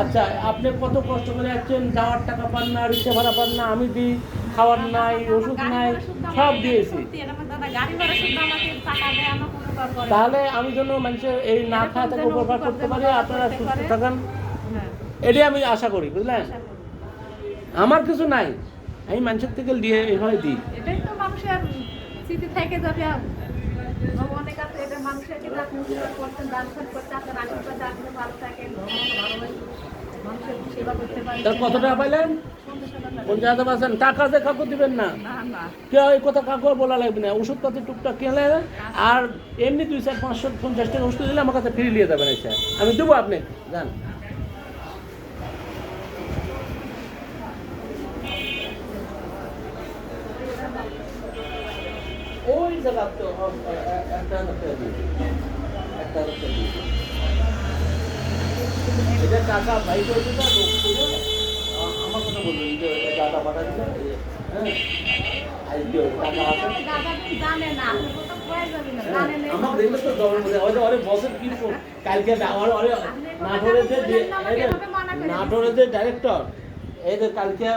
আচ্ছা, আপনি কত কষ্ট করে যাচ্ছেন, যাওয়ার টাকা পান না, রিক্সা ভাড়া পান না, আমি দিই, খাওয়ার নাই, ওষুধ নাই, সব দিয়েছি। তাহলে আমি যেন মানুষের এই না খাওয়া থেকে উপকার করতে পারি, আপনারা সুস্থ থাকেন, এটাই আমি আশা করি, বুঝলেন? আমার কিছু নাই, আমি মানুষের থেকে দিয়ে এভাবে দিই। এটাই তো মানুষের স্মৃতি থেকে যাবে। ভগবানের কাছে এটা মানুষের যেটা আপনি উপকার করছেন, দান করতে আপনার আশীর্বাদে আপনি ভালো থাকেন, মানুষের সেবা করতে পারেন। তার কত টাকা পাইলেন? 50,000 টাকা যে কাকু দিবেন না, কেউ এই কথা কাকু বলা লাগবে না। ওষুধপাতি টুকটাক কিনলে আর এমনি 200-450 টাকা ওষুধ দিলে আমার কাছে ফ্রি নিয়ে যাবেন। এসে আমি দেবো, আপনি যান। ওই জায়গা তো একটা এটা টাকা ভাই করে দিতে আমার কথা বলবেন যে দাদা পাঠাচ্ছে, হ্যাঁ টাকা আছে আমার দেখলে তো দলের মধ্যে অনেক বছর কি কালকে নাটোরের যে ডাইরেক্টর, এই যে কালকে